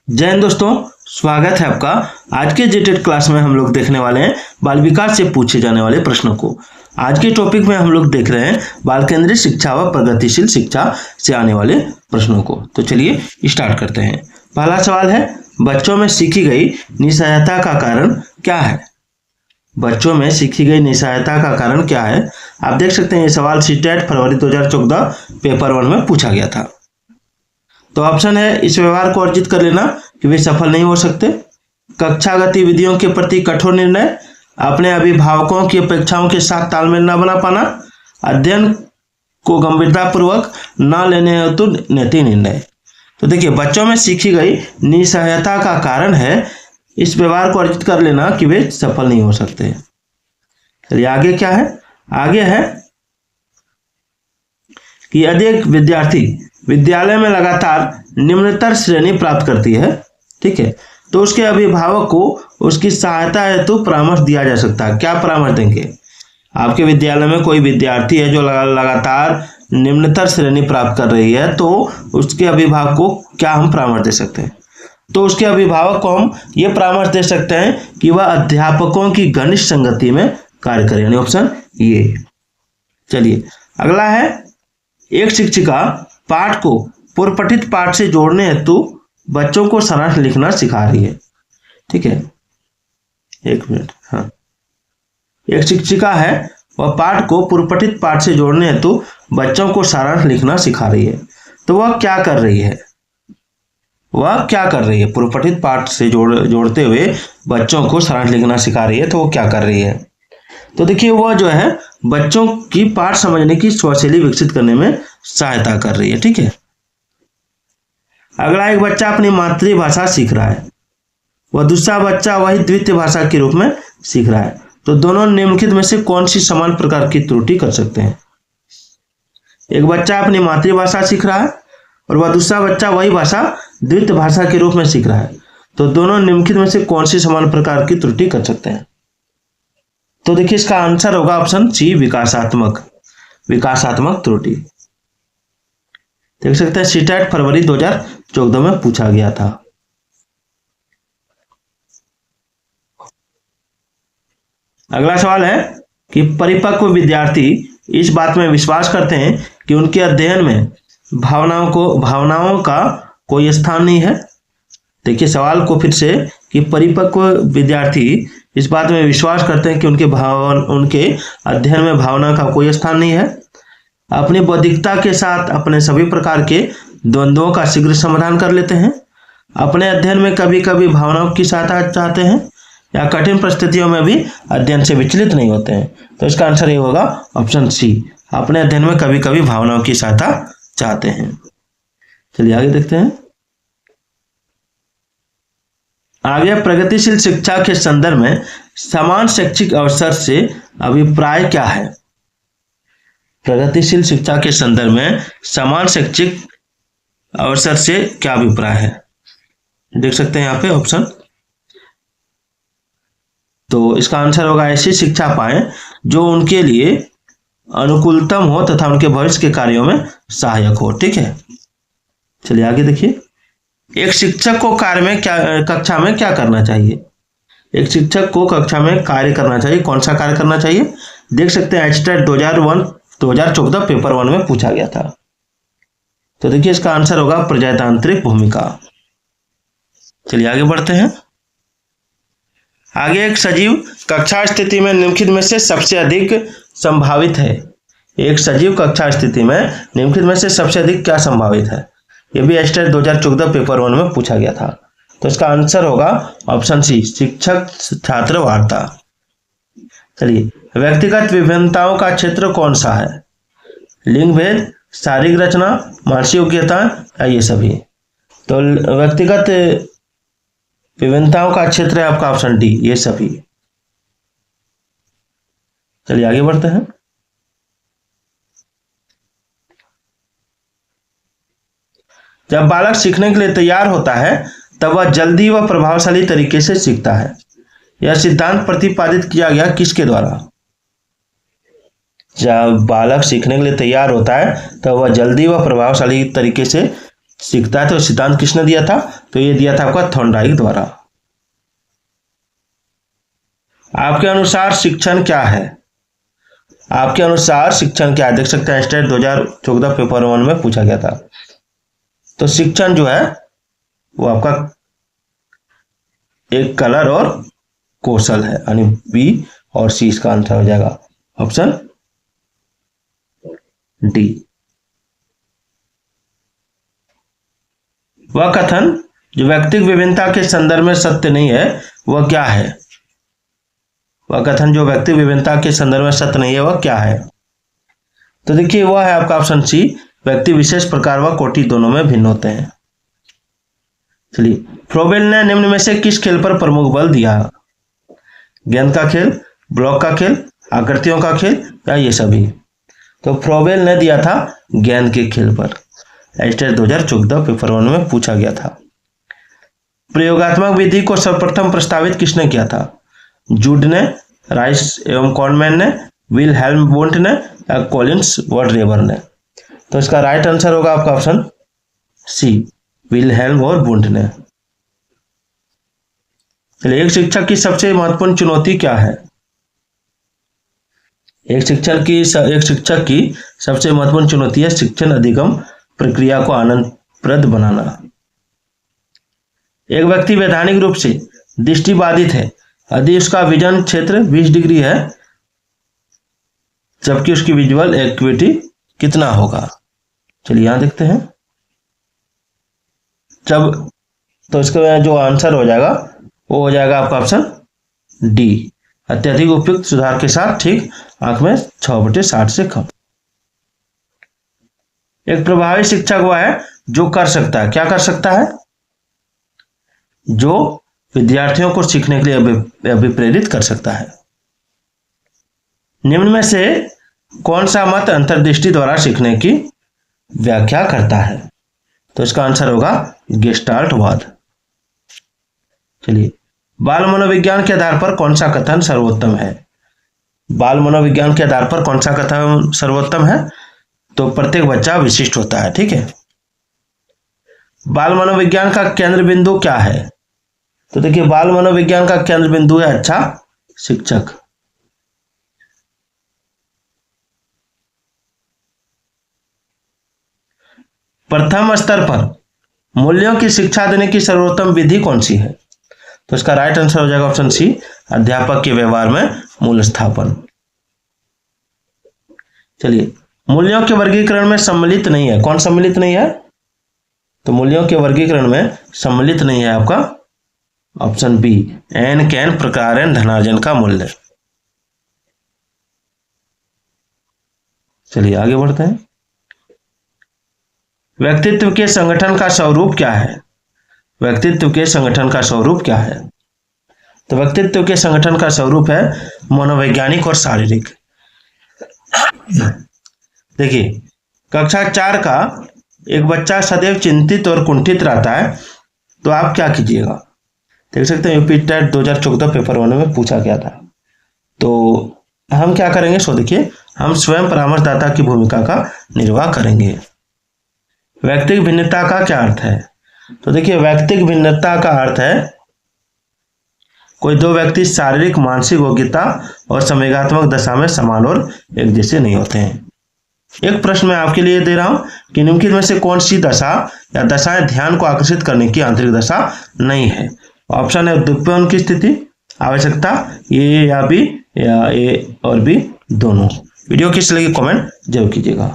जय हिंद दोस्तों, स्वागत है आपका। आज के जेटेड क्लास में हम लोग देखने वाले हैं बाल विकास से पूछे जाने वाले प्रश्नों को। आज के टॉपिक में हम लोग देख रहे हैं बाल केंद्रित शिक्षा व प्रगतिशील शिक्षा से आने वाले प्रश्नों को। तो चलिए स्टार्ट करते हैं। पहला सवाल है, बच्चों में सीखी गई निस्सहायता का कारण क्या है? बच्चों में सीखी गई निस्सहायता का कारण क्या है? आप देख सकते हैं ये सवाल सीटेट फरवरी 2014 पेपर 1 में पूछा गया था। तो ऑप्शन है, इस व्यवहार को अर्जित कर लेना कि वे सफल नहीं हो सकते, कक्षा गतिविधियों के प्रति कठोर निर्णय, अपने अभिभावकों की अपेक्षाओं के साथ तालमेल न बना पाना, अध्ययन को गंभीरतापूर्वक न लेने हेतु नैतिक निर्णय। तो देखिए, बच्चों में सीखी गई निस्सहायता का कारण है इस व्यवहार को अर्जित कर लेना कि वे सफल नहीं हो सकते। चलिए आगे क्या है? आगे है कि यदि एक विद्यार्थी विद्यालय में लगातार निम्नतर श्रेणी प्राप्त करती है, ठीक है, तो उसके अभिभावक को उसकी सहायता हेतु परामर्श दिया जा सकता है। क्या परामर्श देंगे? आपके विद्यालय में कोई विद्यार्थी है जो लगातार निम्नतर श्रेणी प्राप्त कर रही है, तो उसके अभिभावक को क्या हम परामर्श दे सकते हैं? तो उसके अभिभावक को हम ये परामर्श दे सकते हैं कि वह अध्यापकों की घनिष्ठ संगति में कार्य करे, यानी ऑप्शन ये। चलिए अगला है, एक शिक्षिका पाठ को पूर्व पठित पाठ से जोड़ने हेतु बच्चों को सारांश लिखना सिखा रही है, ठीक है। एक मिनट, हाँ। एक शिक्षिका है, वह पाठ को पूर्व पठित पाठ से जोड़ने हेतु बच्चों को सारांश लिखना सिखा रही है। तो वह क्या कर रही है? वह क्या कर रही है? पूर्व पठित पाठ से जोड़ते हुए बच्चों को सारांश लिखना सिखा रही है, तो वो क्या कर रही है? तो देखिए, वह जो है बच्चों की पाठ समझने की स्वशैली विकसित करने में सहायता कर रही है, ठीक है। अगला, एक बच्चा अपनी मातृभाषा सीख रहा है, वह दूसरा बच्चा वही द्वितीय भाषा के रूप में सीख रहा है। तो दोनों निम्नलिखित में से कौन सी समान प्रकार की त्रुटि कर सकते हैं? एक बच्चा अपनी मातृभाषा सीख रहा है और वह दूसरा बच्चा वही भाषा द्वितीय भाषा के रूप में सीख रहा है। तो दोनों निम्नलिखित में से कौन सी समान प्रकार की त्रुटि कर सकते हैं? तो देखिए, इसका आंसर होगा ऑप्शन सी, विकासात्मक त्रुटि। देख सकते हैं सीटेट फरवरी 2014 में पूछा गया था। अगला सवाल है कि परिपक्व विद्यार्थी इस बात में विश्वास करते हैं कि उनके अध्ययन में भावनाओं का कोई स्थान नहीं है। देखिए सवाल को फिर से, कि परिपक्व विद्यार्थी इस बात में विश्वास करते हैं कि उनके अध्ययन में भावना का कोई स्थान नहीं है, अपनी बौद्धिकता के साथ अपने सभी प्रकार के द्वंद्वों का शीघ्र समाधान कर लेते हैं, अपने अध्ययन में कभी कभी भावनाओं की सहायता चाहते हैं, या कठिन परिस्थितियों में भी अध्ययन से विचलित नहीं होते हैं। तो इसका आंसर ये होगा ऑप्शन सी, अपने अध्ययन में कभी कभी भावनाओं की सहायता चाहते हैं। चलिए आगे देखते हैं। आगे, प्रगतिशील शिक्षा के संदर्भ में समान शैक्षिक अवसर से अभिप्राय क्या है? प्रगतिशील शिक्षा के संदर्भ में समान शैक्षिक अवसर से क्या अभिप्राय है? देख सकते हैं यहाँ पे ऑप्शन। तो इसका आंसर होगा, ऐसी शिक्षा पाएं जो उनके लिए अनुकूलतम हो तथा उनके भविष्य के कार्यों में सहायक हो, ठीक है। चलिए आगे देखिए, एक शिक्षक को कक्षा में क्या करना चाहिए? एक शिक्षक को कक्षा में कार्य करना चाहिए। कौन सा कार्य करना चाहिए? देख सकते हैं एचटेट 2014 पेपर 1 में पूछा गया था। तो देखिए, इसका आंसर होगा प्रजातांत्रिक भूमिका। चलिए आगे बढ़ते हैं। आगे, एक सजीव कक्षा स्थिति में निम्नलिखित में से सबसे अधिक संभावित है। एक सजीव कक्षा स्थिति में निम्नलिखित में से सबसे अधिक क्या संभावित है? ये भी एचटेट 2014 पेपर 1 में पूछा गया था। तो इसका आंसर होगा ऑप्शन सी, शिक्षक छात्र वार्ता। चलिए, व्यक्तिगत विभिन्नताओं का क्षेत्र कौन सा है? लिंग भेद, शारीरिक रचना, मानसिक योग्यता, या ये सभी? तो व्यक्तिगत विभिन्नताओं का क्षेत्र है आपका ऑप्शन डी, ये सभी। चलिए आगे बढ़ते हैं। जब बालक सीखने के लिए तैयार होता है तब वह जल्दी व प्रभावशाली तरीके से सीखता है। यह सिद्धांत प्रतिपादित किया गया किसके द्वारा? जब बालक सीखने के लिए तैयार होता है तब वह जल्दी व प्रभावशाली तरीके से सीखता है। तो सिद्धांत किसने दिया था? तो ये दिया था आपका थॉर्नडाइक द्वारा। आपके अनुसार शिक्षण क्या है? आपके अनुसार शिक्षण क्या है? देख सकते हैं स्टेट 2014 पेपर 1 में पूछा गया था। तो शिक्षण जो है वो आपका एक कलर और कौशल है, यानी बी और सी इसका आंसर हो जाएगा ऑप्शन डी। वह कथन जो व्यक्तिगत विभिन्नता के संदर्भ में सत्य नहीं है वह क्या है? वह कथन जो व्यक्तिगत विभिन्नता के संदर्भ में सत्य नहीं है वह क्या है? तो देखिए वह है आपका ऑप्शन सी, व्यक्ति विशेष प्रकार व कोटि दोनों में भिन्न होते हैं। चलिए, फ्रोबेल ने निम्न में से किस खेल पर प्रमुख बल दिया? गेंद का खेल, ब्लॉक का खेल, आकृतियों का खेल या ये सभी? तो फ्रोबेल ने दिया था गेंद के खेल पर। स्टेट 2014 पेपर 1 में पूछा गया था। प्रयोगात्मक विधि को सर्वप्रथम प्रस्तावित किसने किया था? जूड ने, राइस एवं कॉनमैन ने, विलहेल्म वुंट ने या कॉलिंस वर्डरेबर ने? तो इसका राइट आंसर होगा आपका ऑप्शन सी, विलहेल्म और वुंट ने। चलिए, एक शिक्षक की सबसे महत्वपूर्ण चुनौती क्या है? एक शिक्षक की सबसे महत्वपूर्ण चुनौती है शिक्षण अधिगम प्रक्रिया को आनंदप्रद बनाना। एक व्यक्ति वैधानिक रूप से दृष्टिबाधित है यदि उसका विजन क्षेत्र 20 डिग्री है जबकि उसकी विजुअल एक्यूटी कितना होगा? चलिए यहां देखते हैं। जब तो इसका जो आंसर हो जाएगा वो हो जाएगा आपका ऑप्शन डी, अत्यधिक उपयुक्त सुधार के साथ ठीक आंख में 6/60 से कम। एक प्रभावी शिक्षक वह है जो कर सकता है, क्या कर सकता है? जो विद्यार्थियों को सीखने के लिए अभिप्रेरित कर सकता है। निम्न में से कौन सा मत अंतर्दृष्टि द्वारा सीखने की व्याख्या करता है? तो इसका आंसर होगा गेस्टाल्टवाद। चलिए, बाल मनोविज्ञान के आधार पर कौन सा कथन सर्वोत्तम है? बाल मनोविज्ञान के आधार पर कौन सा कथन सर्वोत्तम है? तो प्रत्येक बच्चा विशिष्ट होता है, ठीक है। बाल मनोविज्ञान का केंद्र बिंदु क्या है? तो देखिए, बाल मनोविज्ञान का केंद्र बिंदु है अच्छा शिक्षक। प्रथम स्तर पर मूल्यों की शिक्षा देने की सर्वोत्तम विधि कौन सी है? तो इसका राइट आंसर हो जाएगा ऑप्शन सी, अध्यापक के व्यवहार में मूल स्थापन। चलिए, मूल्यों के वर्गीकरण में सम्मिलित नहीं है, कौन सम्मिलित नहीं है? तो मूल्यों के वर्गीकरण में सम्मिलित नहीं है आपका ऑप्शन बी, एन कैन प्रकारेण धनार्जन का मूल्य। चलिए आगे बढ़ते हैं। व्यक्तित्व के संगठन का स्वरूप क्या है? व्यक्तित्व के संगठन का स्वरूप क्या है? तो व्यक्तित्व के संगठन का स्वरूप है मनोवैज्ञानिक और शारीरिक। देखिए, कक्षा 4 का एक बच्चा सदैव चिंतित और कुंठित रहता है तो आप क्या कीजिएगा? देख सकते हैं यूपी टेट 2014 पेपर 1 में पूछा गया था। तो हम क्या करेंगे? सो देखिए, हम स्वयं परामर्शदाता की भूमिका का निर्वाह करेंगे। व्यक्तिगत भिन्नता का क्या अर्थ है? तो देखिए, व्यक्तिगत भिन्नता का अर्थ है कोई दो व्यक्ति शारीरिक, मानसिक योग्यता और संवेगात्मक दशा में समान और एक जैसे नहीं होते हैं। एक प्रश्न मैं आपके लिए दे रहा हूं कि निम्नलिखित में से कौन सी दशा या दशाएं ध्यान को आकर्षित करने की आंतरिक दशा नहीं है? ऑप्शन है उद्दीपन की स्थिति, आवश्यकता, ए या बी, या ए और बी दोनों। वीडियो किस लगी कमेंट जरूर कीजिएगा।